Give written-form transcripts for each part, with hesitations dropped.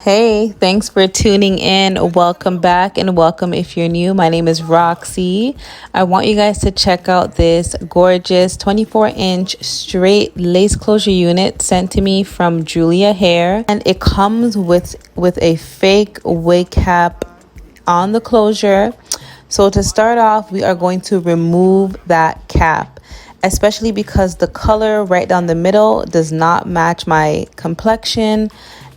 Hey, thanks for tuning in. Welcome back and welcome if you're new. My name is Roxy. I want you guys to check out this gorgeous 24-inch straight lace closure unit sent to me from Julia Hair, and it comes with a fake wig cap on the closure. So to start off, we are going to remove that cap, especially because the color right down the middle does not match my complexion,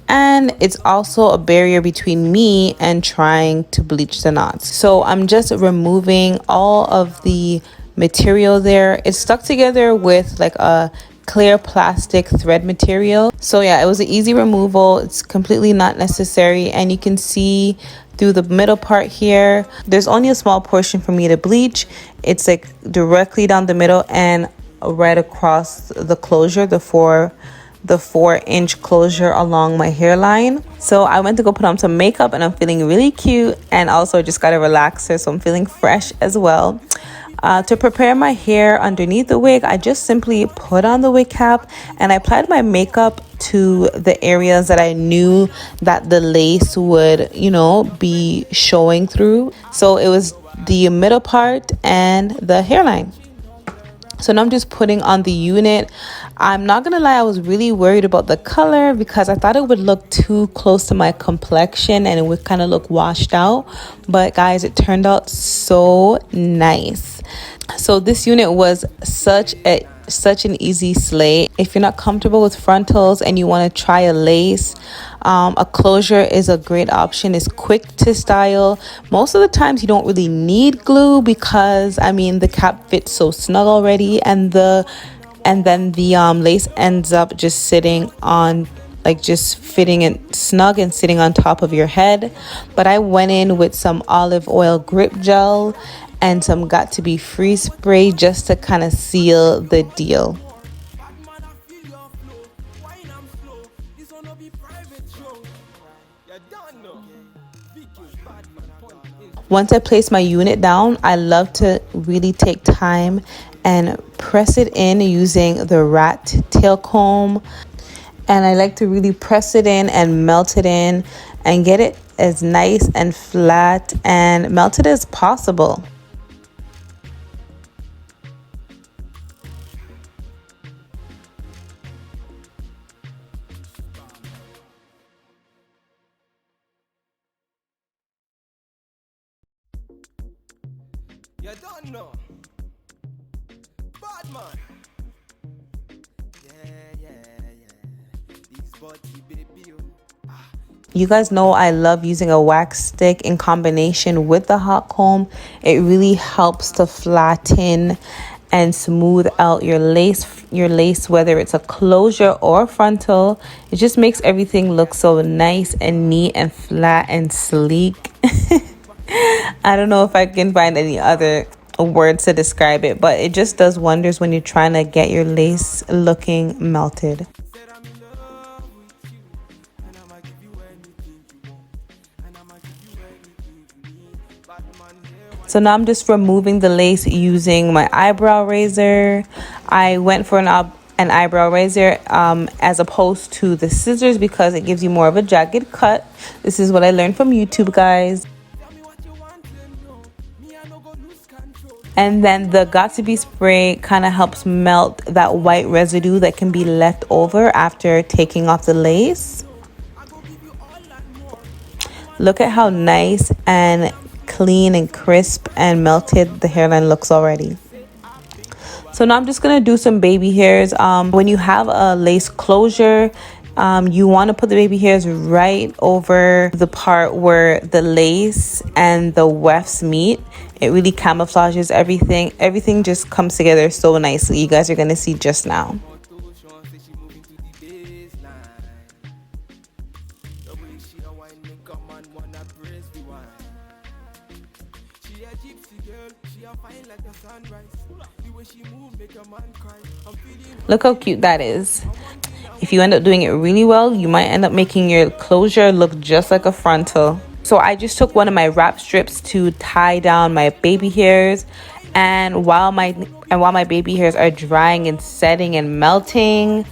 and it's also a barrier between me and trying to bleach the knots. So I'm just removing all of the material there. It's stuck together with like a clear plastic thread material. So yeah, it was an easy removal. It's completely not necessary, and you can see through the middle part here, there's only a small portion for me to bleach. It's like directly down the middle and right across the closure, the 4-inch closure along my hairline. So I went to go put on some makeup and I'm feeling really cute, and also just got a relaxer, so I'm feeling fresh as well. To prepare my hair underneath the wig, I just simply put on the wig cap and I applied my makeup to the areas that I knew that the lace would, be showing through. So it was the middle part and the hairline. So now I'm just putting on the unit. I'm not gonna lie, I was really worried about the color because I thought it would look too close to my complexion and it would kind of look washed out. But guys, it turned out so nice. So this unit was such an easy slay. If you're not comfortable with frontals and you want to try a lace, a closure is a great option. It's quick to style. Most of the times you don't really need glue because the cap fits so snug already, and then the lace ends up just sitting on, like, just fitting it snug and sitting on top of your head. But I went in with some olive oil grip gel and some Got to Be Free spray just to kind of seal the deal. Once I place my unit down, I love to really take time and press it in using the rat tail comb. And I like to really press it in and melt it in and get it as nice and flat and melted as possible. You don't know. Bad man. Yeah. These body baby. You guys know I love using a wax stick in combination with the hot comb. It really helps to flatten and smooth out your lace, whether it's a closure or frontal. It just makes everything look so nice and neat and flat and sleek. I don't know if I can find any other words to describe it, but it just does wonders when you're trying to get your lace looking melted. So now I'm just removing the lace using my eyebrow razor. I went for an eyebrow razor as opposed to the scissors because it gives you more of a jagged cut. This is what I learned from YouTube, guys. And then the Got to Be spray kind of helps melt that white residue that can be left over after taking off the lace. Look at how nice and clean and crisp and melted the hairline looks already. So now I'm just gonna do some baby hairs. When you have a lace closure, you want to put the baby hairs right over the part where the lace and the wefts meet. It really camouflages everything. Everything just comes together so nicely. You guys are gonna see just now. Look how cute that is. If you end up doing it really well, you might end up making your closure look just like a frontal. So I just took one of my wrap strips to tie down my baby hairs, and while my baby hairs are drying and setting and melting,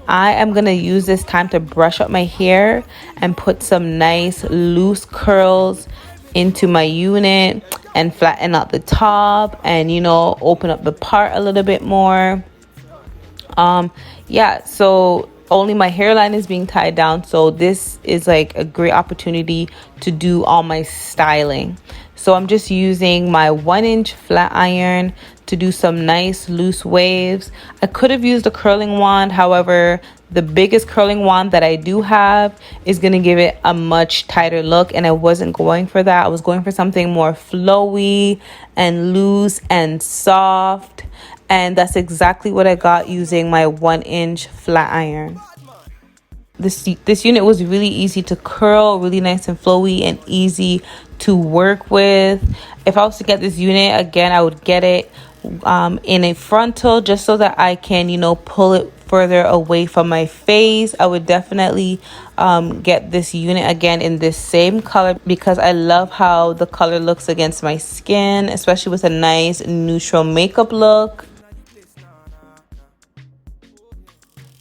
I am going to use this time to brush up my hair and put some nice loose curls into my unit and flatten out the top and, you know, open up the part a little bit more. Yeah, so only my hairline is being tied down, so this is like a great opportunity to do all my styling. So I'm just using my 1-inch flat iron to do some nice loose waves. I could have used a curling wand, however, the biggest curling wand that I do have is going to give it a much tighter look, and I wasn't going for that. I was going for something more flowy and loose and soft, and that's exactly what I got using my 1-inch flat iron. This unit was really easy to curl, really nice and flowy and easy to work with. If I was to get this unit again, I would get it in a frontal, just so that I can, you know, pull it further away from my face. I would definitely get this unit again in this same color because I love how the color looks against my skin, especially with a nice neutral makeup look.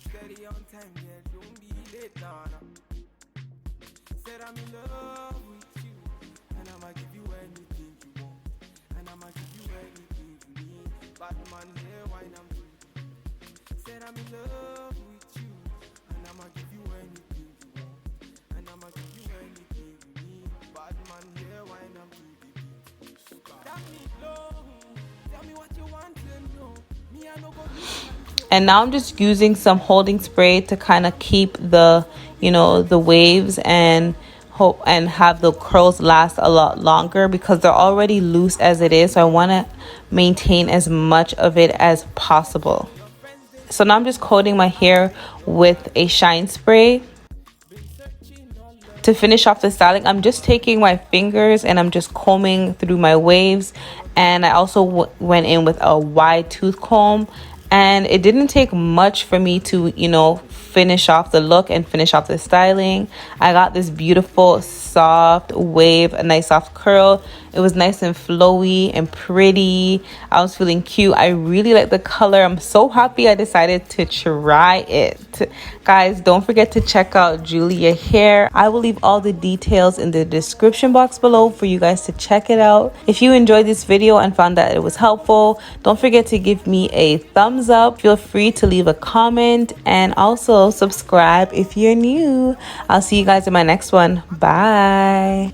Steady on time, yeah, don't be late, nah, nah. Said I'm in love with you, and I'ma give you anything you want, and I'ma give you anything you need. Bad man, yeah, why not? Said I'm in love with you, and I'ma give you anything you want, and I'ma give you anything you need. Bad man, yeah, why not? Tell me low, tell me what you want to know. Me, I no go listen. And now I'm just using some holding spray to kind of keep the, you know, the waves and hope and have the curls last a lot longer because they're already loose as it is. So I want to maintain as much of it as possible. So now I'm just coating my hair with a shine spray. To finish off the styling, I'm just taking my fingers and I'm just combing through my waves. And I also went in with a wide tooth comb, and it didn't take much for me to, you know, finish off the look and finish off the styling. I got this beautiful soft wave, a nice soft curl. It was nice and flowy and pretty. I was feeling cute. I really like the color. I'm so happy I decided to try it. Guys, don't forget to check out Julia Hair. I will leave all the details in the description box below for you guys to check it out. If you enjoyed this video and found that it was helpful, don't forget to give me a thumbs up. Feel free to leave a comment and also subscribe if you're new. I'll see you guys in my next one. Bye.